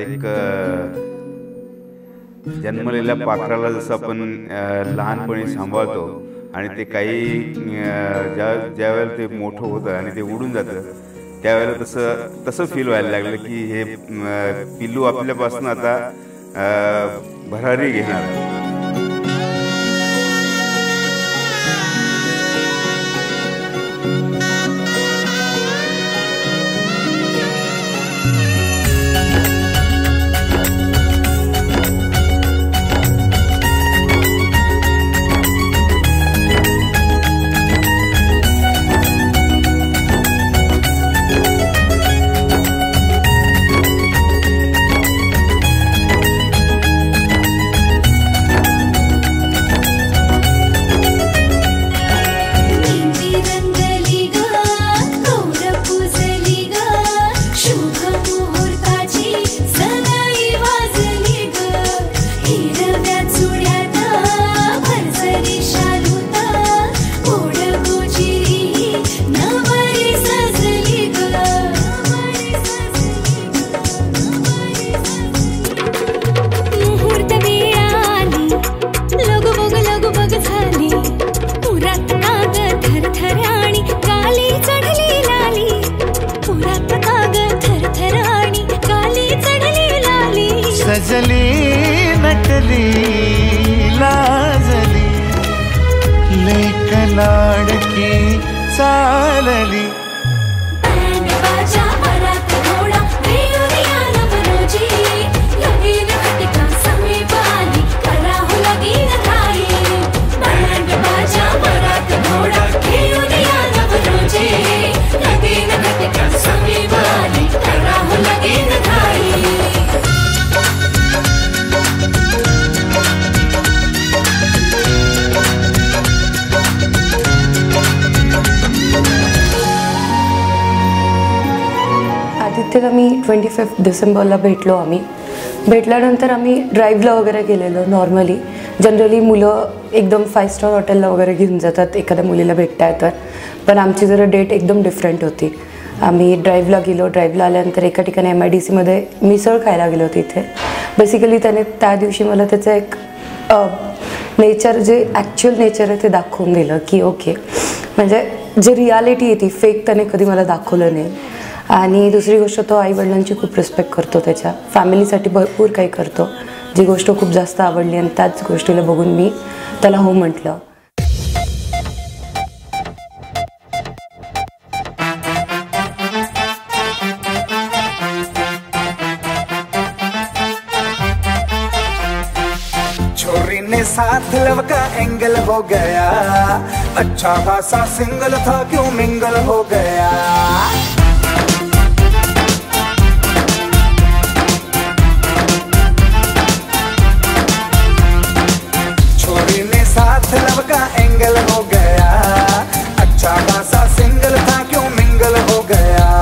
एक जन्मलेल्या पाखराला जसं आपण लहानपणी सांभाळतो आणि ते काही ज्यावेळेला ते मोठं होतं आणि ते उडून जातं त्यावेळेला तसं फील व्हायला लागलं की हे पिल्लू आपल्यापासून आता भरारी घेणार. सजली नटली लाजली लेक लाडकी चालली. आदित्यला मी 25 डिसेंबरला भेटलो. भेटल्यानंतर आम्ही ड्राईव्हला वगैरे गेलेलो. नॉर्मली जनरली मुलं एकदम 5 स्टार हॉटेलला वगैरे घेऊन जातात एखाद्या मुलीला भेटता येतात, पण आमची जरा डेट एकदम डिफरंट होती. आम्ही ड्राईव्हला गेलो. ड्राईव्हला आल्यानंतर एका ठिकाणी MIDCमध्ये मिसळ खायला गेलो. तिथे बेसिकली त्याने त्या दिवशी मला त्याचं एक नेचर जे ॲक्च्युअल नेचर आहे ते दाखवून दिलं की ओके, म्हणजे जे रियालिटी आहे ती फेक त्याने कधी मला दाखवलं नाही. आणि दुसरी गोष्ट, तो आईवडिलांची खूप रिस्पेक्ट करतो, त्याच्या फॅमिलीसाठी भरपूर काही करतो, जी गोष्ट खूप जास्त आवडली आणि त्याच गोष्टीला बघून मी त्याला हो म्हटलं. छोरी ने साथ लवका एंगल हो गया, अच्छा खासा सिंगल था क्यों मिंगल हो गया. साथ लब का एंगल हो गया, अच्छा खासा सिंगल था क्यों मिंगल हो गया.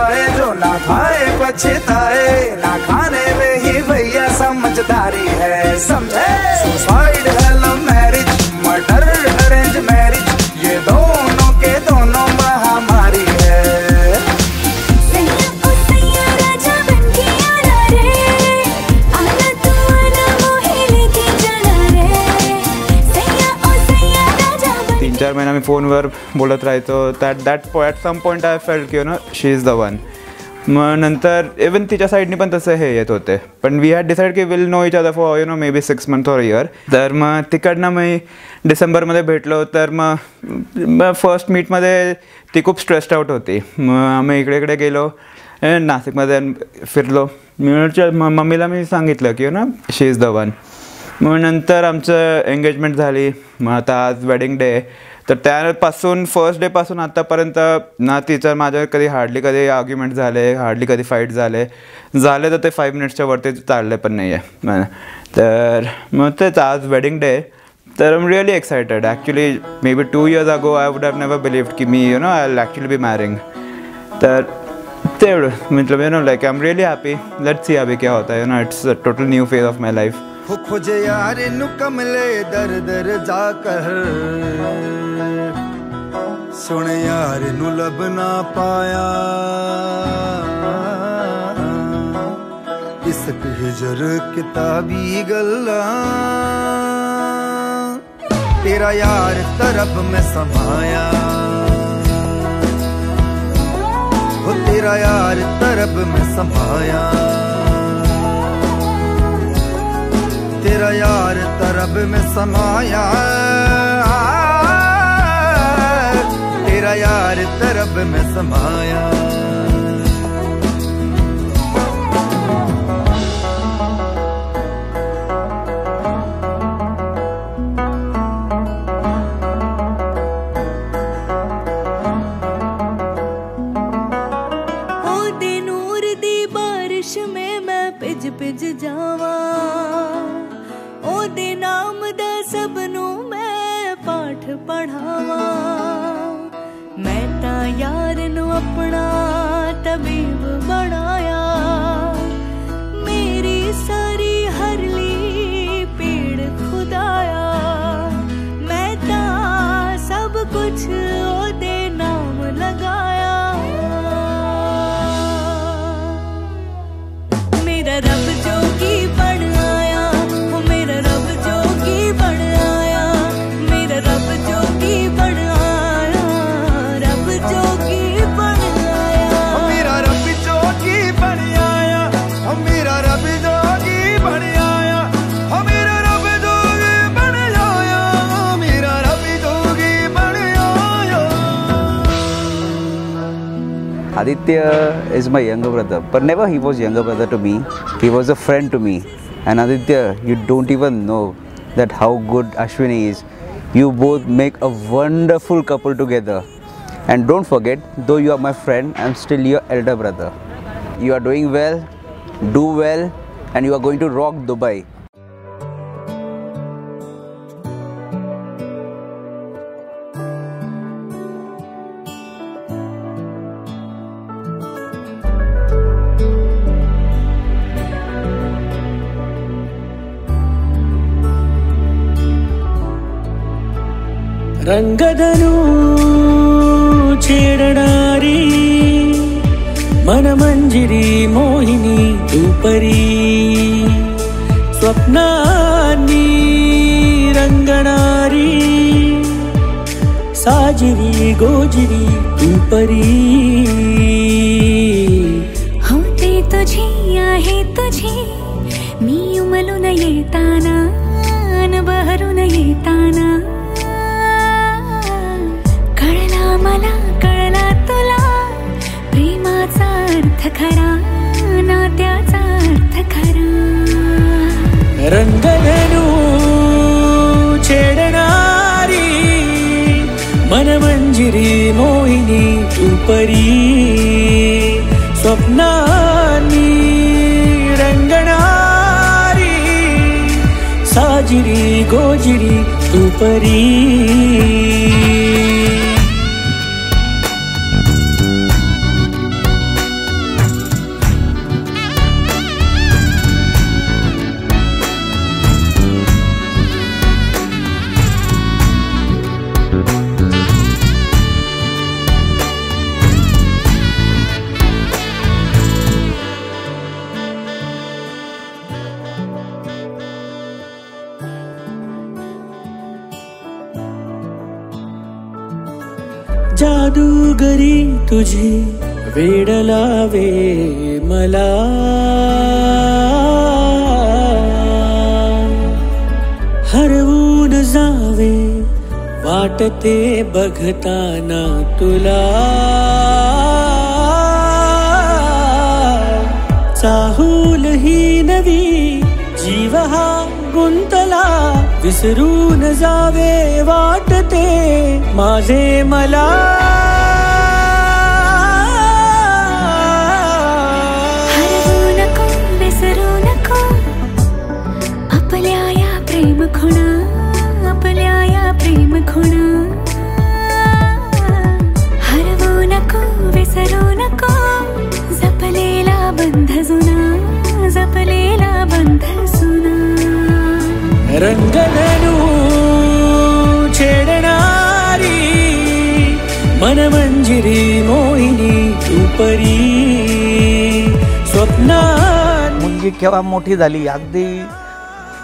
खाए जो ना खाए पछताए, ना खाने में ही भैया समझदारी है, समझे। सुसाइड है लव मैरिज, मर्डर अरेंज मैरिज, ये दोनों के दोनों महामारी है। तीन चार महिना मी फोनवर बोलत राहायचो. At some point I felt की शी इज द वन. मग नंतर इवन तिच्या साईडनी पण तसं हे येत होते. पण वी हॅड डिसाईड की will know each other for may be 6 months or a year. तर मग तिकडनं मी डिसेंबरमध्ये भेटलो. तर मग फर्स्ट मीटमध्ये ती खूप स्ट्रेस्ड आउट होती. मग आम्ही इकडे गेलो नाशिकमध्ये फिरलो. मम्मीला मी सांगितलं की शी इज द वन. मग नंतर आमचं एंगेजमेंट झाली. मग आता आज वेडिंग डे. तर त्यापासून फर्स्ट डेपासून आत्तापर्यंत ना तिचं माझ्या हार्डली कधी आर्ग्युमेंट झाले, हार्डली कधी फाईट झाले तर ते 5 minutesच्या वरती चालले पण नाही आहे. तर मग तेच आज वेडिंग डे. तर I am really excited. Actually may be 2 years ago I would have never believed की मी I will actually be marrying. तर तेवढं मतलब like I am really happy. Let's see अभी क्या होता है. It's a total new phase of my life. खोजे यार नु कमले दर दर जाकर, सुन यार नु लब ना पाया, इसक हिजर किताबी गल्ला, तेरा यार तरफ में समाया, वो तेरा यार तरफ में समाया, तेरा यार तरब में समाया, तेरा यार तरब में समाया. ओ दे नूर दी बारिश में मैं पिज पिज जावा, ओदे नाम दा सबनू मैं पाठ पढ़ावा. मैं ता यार नू अपना तबीब बनाया, मेरी सारी हरली पीड़ खुदाया. मैं ता सब कुछ ओदे नाम लगाया. मेरा रब जो की बन आया, मेरा रब जो की बन आया, मेरा रब जो की बन आया, रब जो की बन आया, मेरा रब जो की बन आया, मेरा रब जो की बन आया, मेरा रब जो की बन आया, मेरा रब जो की बन आया. Aditya is my younger brother, but never he was younger brother to me. He was a friend to me. And Aditya, you don't even know that how good Ashwini is. You both make a wonderful couple together. And don't forget, though you are my friend, I am still your elder brother. You are doing well, do well, and you are going to rock Dubai. రంగదను చేడనారి మనమంజిరి Mohini తూపరి స్వప్నాన్ని రంగనారి సాజిరి గోజిరి తూపరి होते तुझे आहे तुझे मी उमलून येताना न बहरून येताना. मला कळला तुला प्रेमाचा अर्थ खरा, नात्याचा अर्थ खरा. रंगधनु छेडणारी मनमंजिरी मोहिनी तूपरी स्वप्नांनी रंगणारी साजिरी गोजिरी तूपरी. करी तुझी वेड लावे मला, हरवून जावे वाटते बघताना तुला, चाहूल ही नवी जीव हा गुंतला, विसरून जावे वाटते माझे मला, हरवू नको विसरू नको आपल्या या प्रेम खुणा, आपल्या या प्रेम खुणा, हरवू नको विसरू नको जपलेला बंध जुना, जपलेला बंध जुना, रंगधनू छेडणारी मनमंजिरी मोहिनी तू परी, स्वप्नात मुलगी केव्हा मोठी झाली, अगदी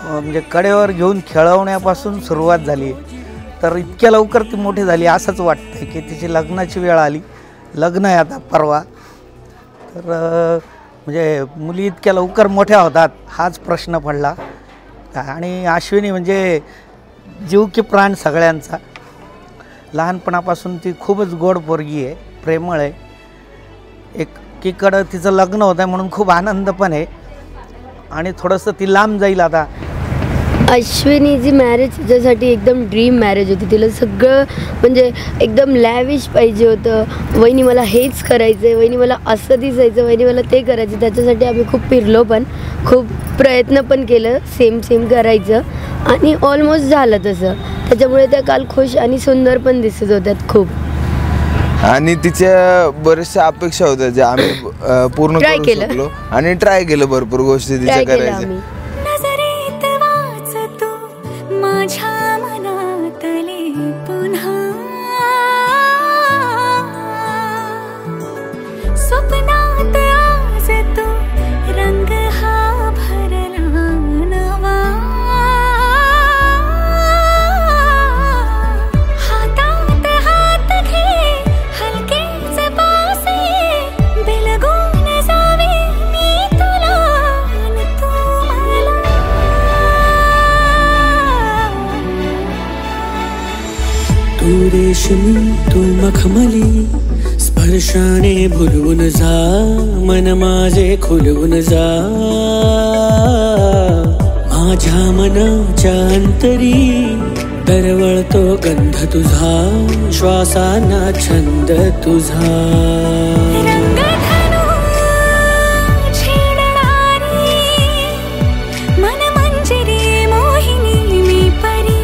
म्हणजे कडेवर घेऊन खेळवण्यापासून सुरुवात झाली, तर इतक्या लवकर ती मोठी झाली असंच वाटतंय की तिची लग्नाची वेळ आली. लग्न आहे आता परवा, तर म्हणजे मुली इतक्या लवकर मोठ्या होतात हाच प्रश्न पडला. आणि अश्विनी म्हणजे जीव की प्राण सगळ्यांचा, लहानपणापासून ती खूपच गोड पोरगी आहे, प्रेमळ आहे. एकीकडं तिचं लग्न होतं म्हणून खूप आनंद पण आहे, आणि थोडंसं ती लांब जाईल आता. अश्विनीची मॅरेज तिच्यासाठी एकदम ड्रीम मॅरेज होती. तिला सगळं म्हणजे एकदम लॅविश पाहिजे होतं. वहिनी मला हेच करायचं आहे, वहिनी मला असं दिसायचं, वहिनी मला ते करायचं. त्याच्यासाठी आम्ही खूप फिरलो पण, खूप प्रयत्न पण केलं सेम करायचं, आणि ऑलमोस्ट झालं तसं. त्याच्यामुळे त्या काल खुश आणि सुंदर पण दिसत होत्यात खूप. आणि तिच्या बऱ्याचशा अपेक्षा होत्या ज्या आम्ही पूर्ण करू शकलो, आणि ट्राय केलं भरपूर गोष्टी तिच्या करायच्या. नजरेत वाच तू माझ्या मनातले पुन्हा, स्वप्नात आज तू रंग हा भरला नवा, हातात हात घे हलकेच पासे, बिलगून जावे मी तुला आणि तू मला. तू रेशमी तू मखमली, स्पर्शाने भुलवून जा मन माझे खुलवून जा, माझ्या मनाच्या अंतरी दरवळतो गंध तुझा, श्वासाना छंद तुझा. रंगधनू छेडणारी मनमंजिरी मोहिनी मी परी,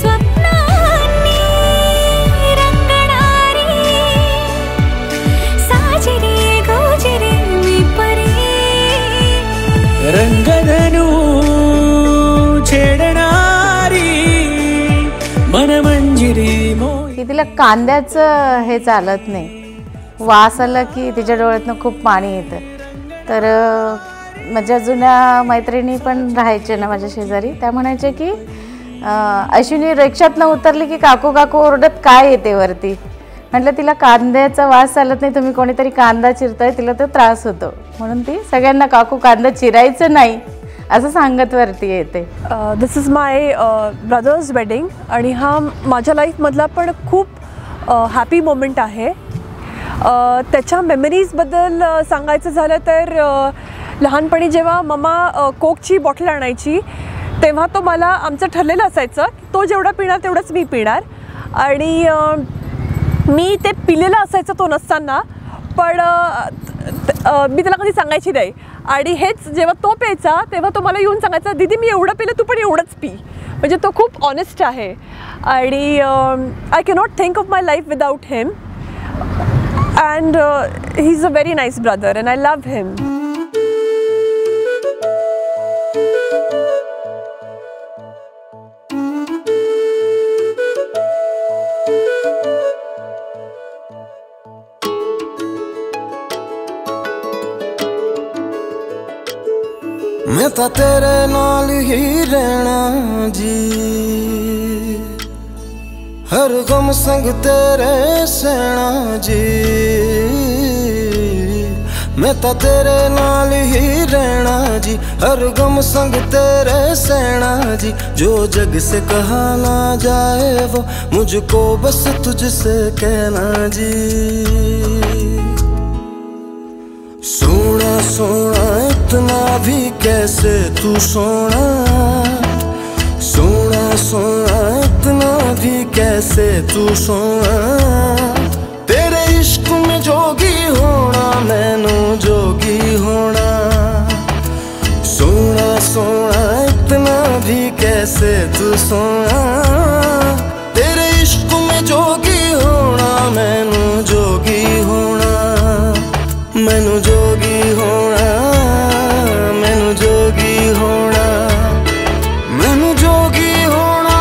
स्वप्नांनी रंगणारी साजिरी गोजिरी मी परी. रंगधनू छेडणारी मनमंजिरी मोहिनी. की तिला कांद्याचं हे चालत नाही, वास आला की तिच्या डोळ्यातनं खूप पाणी येतं. तर माझ्या जुन्या मैत्रिणी पण राहायचे ना माझ्या शेजारी, त्या म्हणायचे की अश्विनी रिक्षातनं उतरली की काकू काकू ओरडत काय येते वरती. म्हटलं तिला कांद्याचा वास चालत नाही, तुम्ही कोणीतरी कांदा चिरताय, तिला तो त्रास होतो, म्हणून ती सगळ्यांना काकू कांदा चिरायचं नाही असं सांगत वरती येते. दिस इज माय ब्रदर्स वेडिंग, आणि हा माझ्या लाईफमधला पण खूप हॅपी मोमेंट आहे. त्याच्या मेमरीजबद्दल सांगायचं झालं तर लहानपणी जेव्हा मम्मा कोकची बॉटल आणायची तेव्हा तो मला आमचं ठरलेलं असायचं, तो जेवढा पिणार तेवढंच मी पिणार, आणि मी ते पिलेलं असायचं तो नसताना, पण मी त्याला कधी सांगायची नाही. आणि हेच जेव्हा तो प्यायचा तेव्हा तो मला येऊन सांगायचा, दीदी मी एवढं पिलं तू पण एवढंच पी. म्हणजे तो खूप ऑनेस्ट आहे, आणि I cannot think of my life without him, and he is a very nice brother and I love him. मैं तो तेरे नाल ही रहना जी, हर गम संग तेरे सैना जी, मैं तो तेरे नाल ही रहना जी। हर गम संग तेरे सैना जी, जो जग से कहा ना जाए वो मुझको बस तुझसे कहना जी। सोना सोना इतना भी कैसे तू सोना, सोना सोना इतना भी कैसे तू सोना। तेरे इश्क में जोगी होना, मैनू जोगी होना। सोना सोना इतना भी कैसे तू सोना। तेरे इश्क में जोगी होना, मैनू जोगी होना। मैनू जोगी होना, मैनू जोगी होना, मैनू जोगी होना।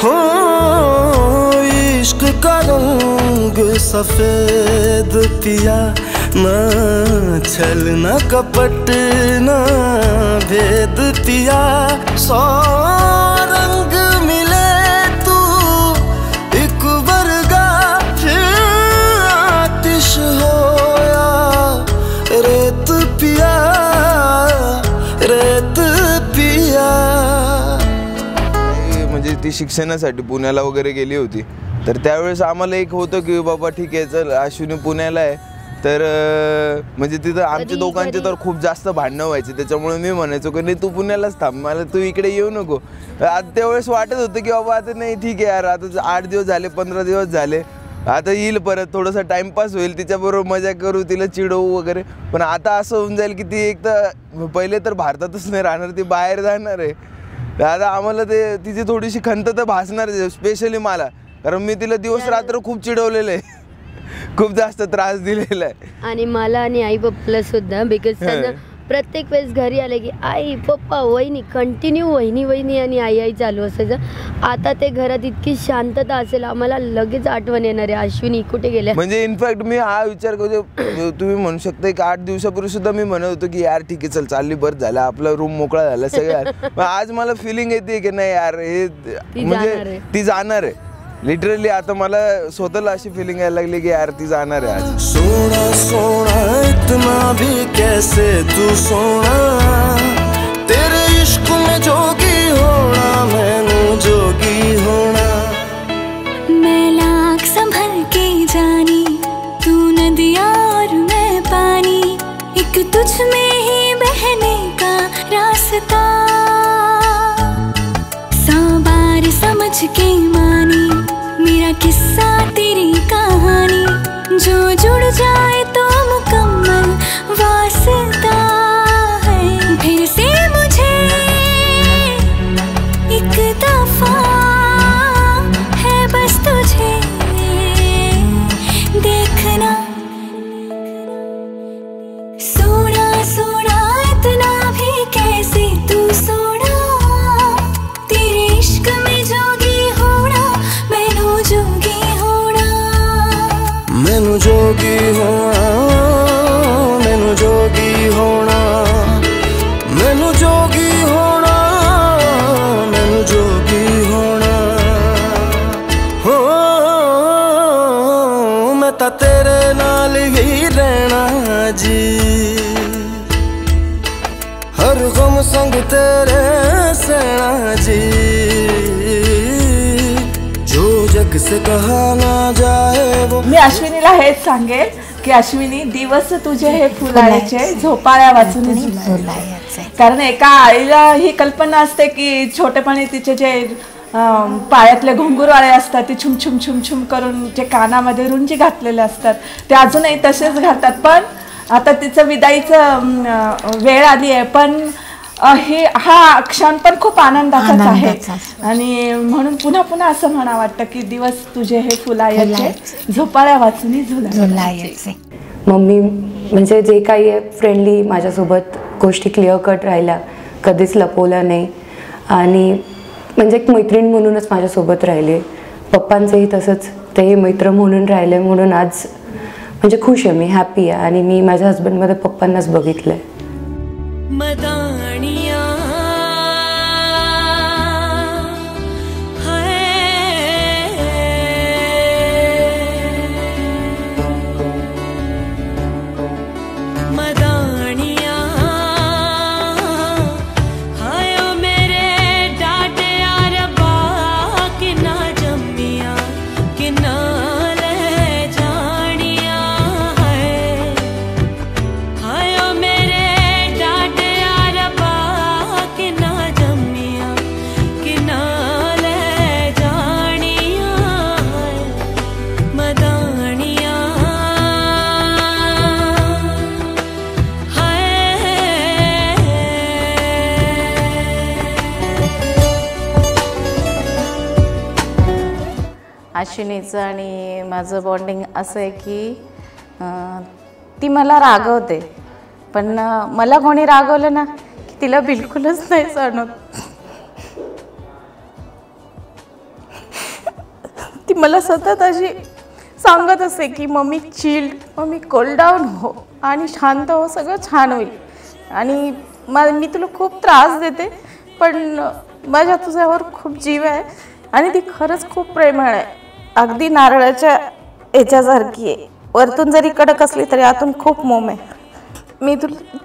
हो इश्क का रंग सफेद पिया, ना छल ना कपट ना भेद पिया। सौ रंग मिले तू एक वर्गा, फिर आतिश होया रेत पिया, रेत पिया। म्हणजे ती शिक्षणासाठी पुण्याला वगैरे गेली होती, तर त्यावेळेस आम्हाला एक होतं की बाबा ठीक आहे चल अश्विनी पुण्याला आहे, तर म्हणजे तिथं आमच्या दोघांचे तर खूप जास्त भांडणं व्हायचे. त्याच्यामुळे मी म्हणायचो की नाही तू पुण्यालाच थांब, मला तू इकडे येऊ नको. आता त्यावेळेस वाटत होतं की बाबा आता नाही ठीक आहे यार, आता 8 दिवस झाले 15 दिवस झाले, आता येईल परत, थोडासा टाइमपास होईल, तिच्याबरोबर मजा करू, तिला चिडवू वगैरे. पण आता असं होऊन जाईल की ती एक तर पहिले तर भारतातच नाही राहणार, ती बाहेर जाणार आहे. आता आम्हाला ते तिची थोडीशी खंत तर भासणार, स्पेशली मला, कारण मी तिला दिवस रात्र खूप चिडवलेलं आहे, खूप जास्त त्रास दिलेला आहे. आणि मला आणि आई पप्पाला सुद्धा, बिकॉज त्यांना प्रत्येक वेळेस घरी आले की आई पप्पा वहिनी, कंटिन्यू वहिनी वहिनी आणि आई आई चालू असायचं. आता ते घरात इतकी शांतता असेल, आम्हाला लगेच आठवण येणार आहे अश्विनी कुठे गेल्या. म्हणजे इनफॅक्ट मी हा विचार करतो, तुम्ही म्हणू शकता एक 8 दिवसापूर्वी सुद्धा मी म्हणत होतो की यार ठीक आहे चल चालली, बरं झालं आपला रूम मोकळा झाला सगळं. पण आज मला फिलिंग येते की नाही यार हे म्हणजे ती जाणार आहे लिटरली. आता मला स्वतःला अशी फिलिंग यायला लागली की यार ती जाणार आहे आज. सोना सोना इतना भी कैसे तू सोना, तेरे इश्क में जोगी होना, मैनू जोगी होना। मैं लाख संभल के जानी, तू नदिया और मैं पानी, एक तुझ में ही बहने का रास्ता। 100 बार समझ के मानी मेरा किस्सा तेरी कहानी, जो जुड़ जाए तो मुकम्मल वास्ता है। फिर से मुझे एक दफा है बस तुझे देखना। सोना सोना इतना भी कैसे तू सोना, तेरे इश्क में जोगी होना, मैनू जोगी होना। मैनू जोगी होना, मैनू जोगी होना, मैनू जोगी होना, मैनू जोगी होना। हो मैं तो तेरे नाल ही रहना जी, हर गम संग तेरे सहना जी। जो जग से कहा ना जाए वो। मी अश्विनीला हेच सांगेल की अश्विनी दिवस तुझे हे फुलायचे झोपाळ्या वाचून झुलायचे. कारण एका आईला ही कल्पना असते की छोटेपणी तिचे जे पायातले घुंगुरवाळे असतात ते छुम छुम छुम छुम करून जे कानामध्ये रुंजी घातलेले असतात ते अजूनही तसेच घालतात. पण आता तिचं विदाईचं वेळ आली आहे, पण हे हा क्षण पण खूप आनंदाचाच आहे आणि म्हणून पुन्हा पुन्हा असं म्हणा वाटतं की दिवस तुझे हे फुलायचे झोपाळ्या वाचून झुलायचे. मम्मी म्हणजे जे काही आहे फ्रेंडली माझ्यासोबत गोष्टी क्लिअर कट राहिल्या, कधीच लपवल्या नाही आणि म्हणजे एक मैत्रीण म्हणूनच माझ्यासोबत राहिले. पप्पांचंही तसंच, ते मैत्र म्हणून राहिले म्हणून आज म्हणजे खुश आहे मी, हॅपी आहे आणि मी माझ्या हस्बंडमध्ये पप्पांनाच बघितलं आहे. मदानिया अश्विनीचं आणि माझं बॉन्डिंग असं आहे की ती मला रागवते, पण मला कोणी रागवलं ना की तिला बिलकुलच नाही जाणवत. ती मला सतत अशी सांगत असते की mummy chilled, mummy cool down हो आणि शांत हो, सगळं छान होईल आणि मी तुला खूप त्रास देते पण माझ्या तुझ्यावर खूप जीव आहे आणि ती खरंच खूप प्रेमळ आहे. अगदी नारळाच्या याच्यासारखी आहे, वरतून जरी कडक असली तरी आतून खूप मौम आहे. मी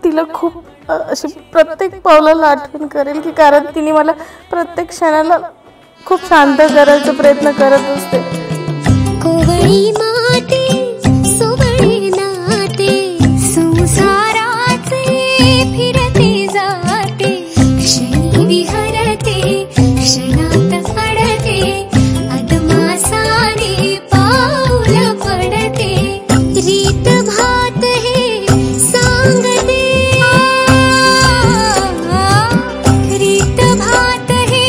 तिला खूप अशी प्रत्येक पावलाला आठवण करेल की कारण तिने मला प्रत्येक क्षणाला खूप शांत करायचा प्रयत्न करत असते. कोवळी माते सोबळे नाते संसाराचे फिरते जाते क्षणी विहरते क्षणात अडते अदमासाने पाऊल पडते रीत भात हे सांगते रीत भात हे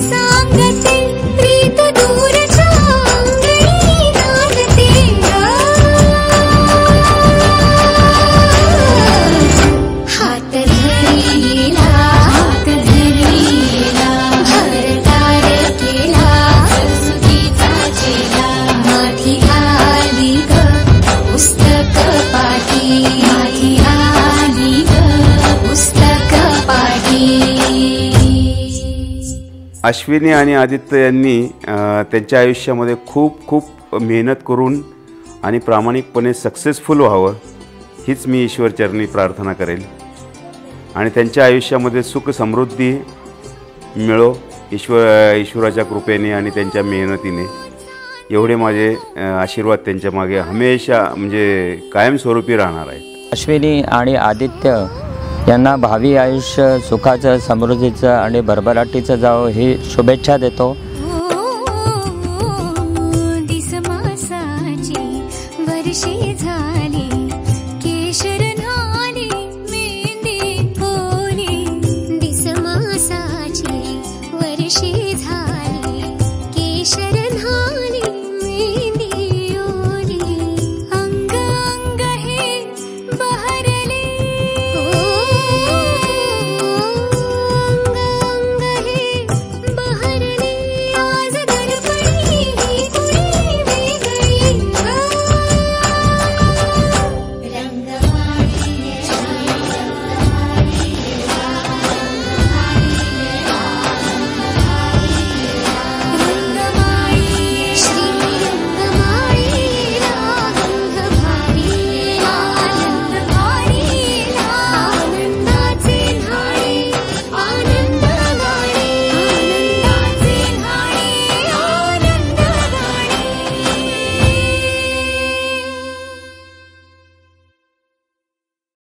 सांगते रीत दूरच्या अंगणी नांदते हात धरीला हात धरीला हरताळ केला सुधीचा चेला माझी आली ग पुस्तक पाठी माझी आली ग पुस्तक पाठी. अश्विनी आणि आदित्य यांनी त्यांच्या आयुष्यामध्ये खूप खूप मेहनत करून आणि प्रामाणिकपणे सक्सेसफुल व्हावं हीच मी ईश्वरचरणी प्रार्थना करेल आणि त्यांच्या आयुष्यामध्ये सुख समृद्धी मिळो ईश्वराच्या कृपेने आणि त्यांच्या मेहनतीने. एवढे माझे आशीर्वाद त्यांच्या मागे हमेशा म्हणजे कायमस्वरूपी राहणार आहेत. अश्विनी आणि आदित्य यांना भावी आयुष्य सुखाचं समृद्धीचं आणि भरभराटीचं जावं ही शुभेच्छा देतो.